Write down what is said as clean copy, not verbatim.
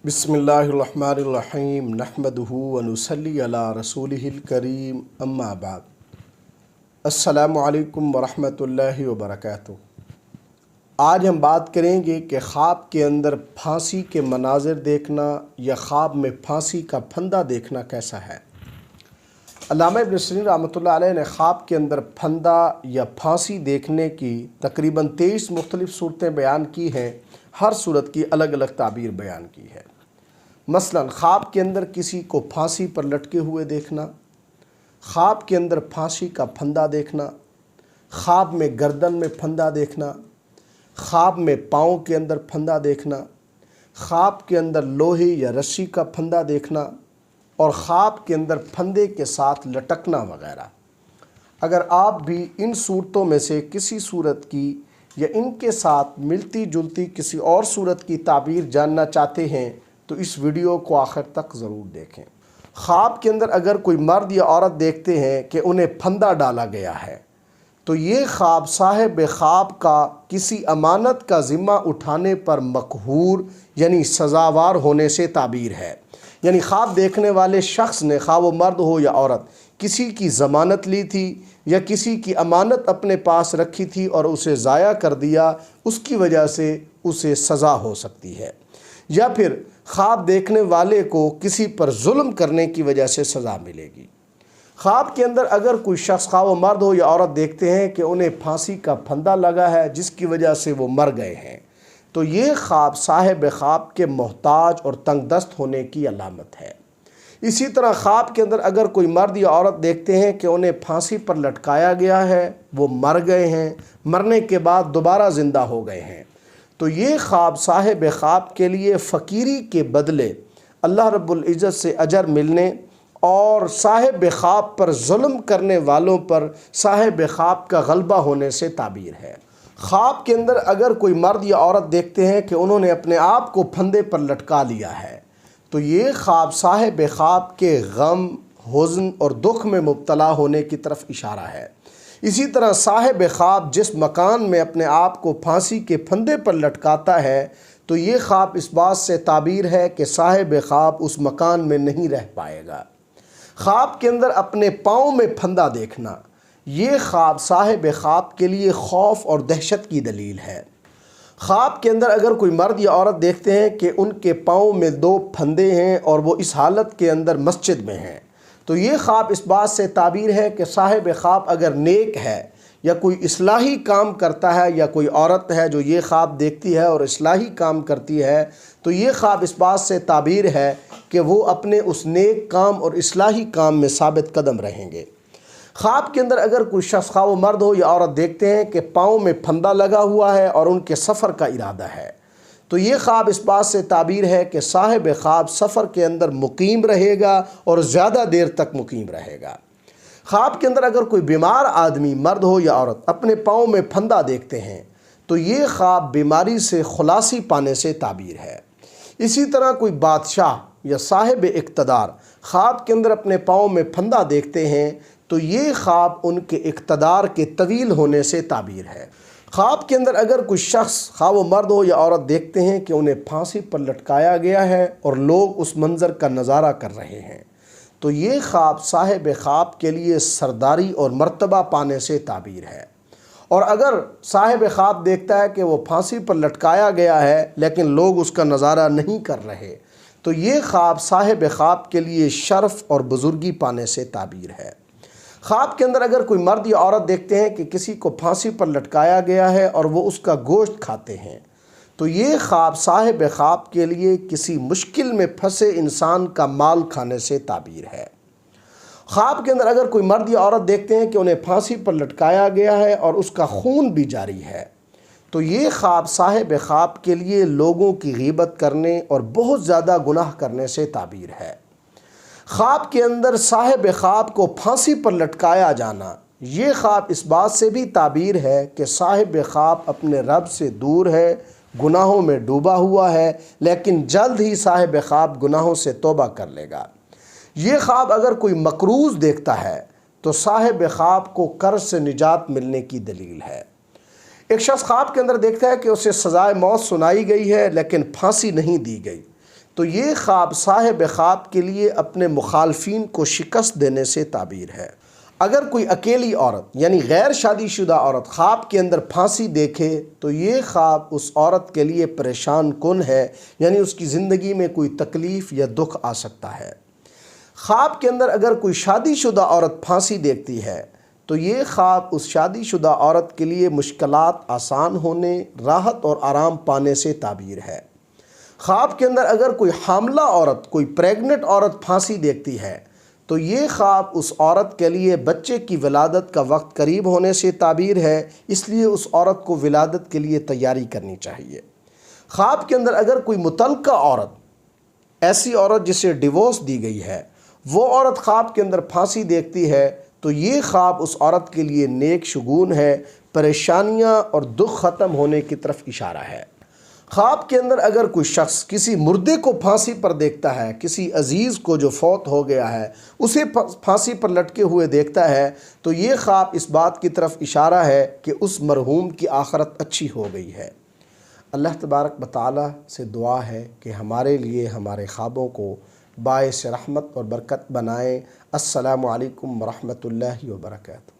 بسم اللہ الرحمن الرحیم نحمدہ ونصلی علی رسولہ الکریم اما بعد۔ السلام علیکم ورحمۃ اللہ وبرکاتہ۔ آج ہم بات کریں گے کہ خواب کے اندر پھانسی کے مناظر دیکھنا یا خواب میں پھانسی کا پھندا دیکھنا کیسا ہے۔ علامہ ابن سیرین رحمۃ اللہ علیہ نے خواب کے اندر پھندا یا پھانسی دیکھنے کی تقریباً 23 مختلف صورتیں بیان کی ہیں۔ ہر صورت کی الگ الگ تعبیر بیان کی ہے۔ مثلا خواب کے اندر کسی کو پھانسی پر لٹکے ہوئے دیکھنا، خواب کے اندر پھانسی کا پھندا دیکھنا، خواب میں گردن میں پھندا دیکھنا، خواب میں پاؤں کے اندر پھندا دیکھنا، خواب کے اندر لوہے یا رسی کا پھندا دیکھنا اور خواب کے اندر پھندے کے ساتھ لٹکنا وغیرہ۔ اگر آپ بھی ان صورتوں میں سے کسی صورت کی یا ان کے ساتھ ملتی جلتی کسی اور صورت کی تعبیر جاننا چاہتے ہیں تو اس ویڈیو کو آخر تک ضرور دیکھیں۔ خواب کے اندر اگر کوئی مرد یا عورت دیکھتے ہیں کہ انہیں پھندا ڈالا گیا ہے تو یہ خواب صاحب خواب کا کسی امانت کا ذمہ اٹھانے پر مقہور یعنی سزاوار ہونے سے تعبیر ہے۔ یعنی خواب دیکھنے والے شخص نے، خواہ وہ مرد ہو یا عورت، کسی کی ضمانت لی تھی یا کسی کی امانت اپنے پاس رکھی تھی اور اسے ضائع کر دیا، اس کی وجہ سے اسے سزا ہو سکتی ہے۔ یا پھر خواب دیکھنے والے کو کسی پر ظلم کرنے کی وجہ سے سزا ملے گی۔ خواب کے اندر اگر کوئی شخص، خواہ وہ مرد ہو یا عورت، دیکھتے ہیں کہ انہیں پھانسی کا پھندا لگا ہے جس کی وجہ سے وہ مر گئے ہیں تو یہ خواب صاحب خواب کے محتاج اور تنگ دست ہونے کی علامت ہے۔ اسی طرح خواب کے اندر اگر کوئی مرد یا عورت دیکھتے ہیں کہ انہیں پھانسی پر لٹکایا گیا ہے، وہ مر گئے ہیں، مرنے کے بعد دوبارہ زندہ ہو گئے ہیں تو یہ خواب صاحب خواب کے لیے فقیری کے بدلے اللہ رب العزت سے اجر ملنے اور صاحب خواب پر ظلم کرنے والوں پر صاحب خواب کا غلبہ ہونے سے تعبیر ہے۔ خواب کے اندر اگر کوئی مرد یا عورت دیکھتے ہیں کہ انہوں نے اپنے آپ کو پھندے پر لٹکا لیا ہے تو یہ خواب صاحب خواب کے غم، حزن اور دکھ میں مبتلا ہونے کی طرف اشارہ ہے۔ اسی طرح صاحب خواب جس مکان میں اپنے آپ کو پھانسی کے پھندے پر لٹکاتا ہے تو یہ خواب اس بات سے تعبیر ہے کہ صاحب خواب اس مکان میں نہیں رہ پائے گا۔ خواب کے اندر اپنے پاؤں میں پھندا دیکھنا، یہ خواب صاحب خواب کے لیے خوف اور دہشت کی دلیل ہے۔ خواب کے اندر اگر کوئی مرد یا عورت دیکھتے ہیں کہ ان کے پاؤں میں 2 پھندے ہیں اور وہ اس حالت کے اندر مسجد میں ہیں تو یہ خواب اس بات سے تعبیر ہے کہ صاحب خواب اگر نیک ہے یا کوئی اصلاحی کام کرتا ہے، یا کوئی عورت ہے جو یہ خواب دیکھتی ہے اور اصلاحی کام کرتی ہے تو یہ خواب اس بات سے تعبیر ہے کہ وہ اپنے اس نیک کام اور اصلاحی کام میں ثابت قدم رہیں گے۔ خواب کے اندر اگر کوئی شخص، خواہ وہ مرد ہو یا عورت، دیکھتے ہیں کہ پاؤں میں پھندا لگا ہوا ہے اور ان کے سفر کا ارادہ ہے تو یہ خواب اس بات سے تعبیر ہے کہ صاحب خواب سفر کے اندر مقیم رہے گا اور زیادہ دیر تک مقیم رہے گا۔ خواب کے اندر اگر کوئی بیمار آدمی، مرد ہو یا عورت، اپنے پاؤں میں پھندا دیکھتے ہیں تو یہ خواب بیماری سے خلاصی پانے سے تعبیر ہے۔ اسی طرح کوئی بادشاہ یا صاحب اقتدار خواب کے اندر اپنے پاؤں میں پھندا دیکھتے ہیں تو یہ خواب ان کے اقتدار کے طویل ہونے سے تعبیر ہے۔ خواب کے اندر اگر کوئی شخص، خواہ وہ مرد ہو یا عورت، دیکھتے ہیں کہ انہیں پھانسی پر لٹکایا گیا ہے اور لوگ اس منظر کا نظارہ کر رہے ہیں تو یہ خواب صاحب خواب کے لیے سرداری اور مرتبہ پانے سے تعبیر ہے۔ اور اگر صاحب خواب دیکھتا ہے کہ وہ پھانسی پر لٹکایا گیا ہے لیکن لوگ اس کا نظارہ نہیں کر رہے تو یہ خواب صاحب خواب کے لیے شرف اور بزرگی پانے سے تعبیر ہے۔ خواب کے اندر اگر کوئی مرد یا عورت دیکھتے ہیں کہ کسی کو پھانسی پر لٹکایا گیا ہے اور وہ اس کا گوشت کھاتے ہیں تو یہ خواب صاحب خواب کے لیے کسی مشکل میں پھنسے انسان کا مال کھانے سے تعبیر ہے۔ خواب کے اندر اگر کوئی مرد یا عورت دیکھتے ہیں کہ انہیں پھانسی پر لٹکایا گیا ہے اور اس کا خون بھی جاری ہے تو یہ خواب صاحب خواب کے لیے لوگوں کی غیبت کرنے اور بہت زیادہ گناہ کرنے سے تعبیر ہے۔ خواب کے اندر صاحب خواب کو پھانسی پر لٹکایا جانا، یہ خواب اس بات سے بھی تعبیر ہے کہ صاحب خواب اپنے رب سے دور ہے، گناہوں میں ڈوبا ہوا ہے لیکن جلد ہی صاحب خواب گناہوں سے توبہ کر لے گا۔ یہ خواب اگر کوئی مقروض دیکھتا ہے تو صاحب خواب کو قرض سے نجات ملنے کی دلیل ہے۔ ایک شخص خواب کے اندر دیکھتا ہے کہ اسے سزائے موت سنائی گئی ہے لیکن پھانسی نہیں دی گئی تو یہ خواب صاحب خواب کے لیے اپنے مخالفین کو شکست دینے سے تعبیر ہے۔ اگر کوئی اکیلی عورت یعنی غیر شادی شدہ عورت خواب کے اندر پھانسی دیکھے تو یہ خواب اس عورت کے لیے پریشان کن ہے، یعنی اس کی زندگی میں کوئی تکلیف یا دکھ آ سکتا ہے۔ خواب کے اندر اگر کوئی شادی شدہ عورت پھانسی دیکھتی ہے تو یہ خواب اس شادی شدہ عورت کے لیے مشکلات آسان ہونے، راحت اور آرام پانے سے تعبیر ہے۔ خواب کے اندر اگر کوئی حاملہ عورت، کوئی پریگننٹ عورت پھانسی دیکھتی ہے تو یہ خواب اس عورت کے لیے بچے کی ولادت کا وقت قریب ہونے سے تعبیر ہے، اس لیے اس عورت کو ولادت کے لیے تیاری کرنی چاہیے۔ خواب کے اندر اگر کوئی متعلقہ عورت، ایسی عورت جسے ڈیورس دی گئی ہے، وہ عورت خواب کے اندر پھانسی دیکھتی ہے تو یہ خواب اس عورت کے لیے نیک شگون ہے، پریشانیاں اور دکھ ختم ہونے کی طرف اشارہ ہے۔ خواب کے اندر اگر کوئی شخص کسی مردے کو پھانسی پر دیکھتا ہے، کسی عزیز کو جو فوت ہو گیا ہے اسے پھانسی پر لٹکے ہوئے دیکھتا ہے تو یہ خواب اس بات کی طرف اشارہ ہے کہ اس مرحوم کی آخرت اچھی ہو گئی ہے۔ اللہ تبارک و تعالی سے دعا ہے کہ ہمارے لیے ہمارے خوابوں کو باعث رحمت اور برکت بنائے۔ السلام علیکم ورحمۃ اللہ وبرکاتہ۔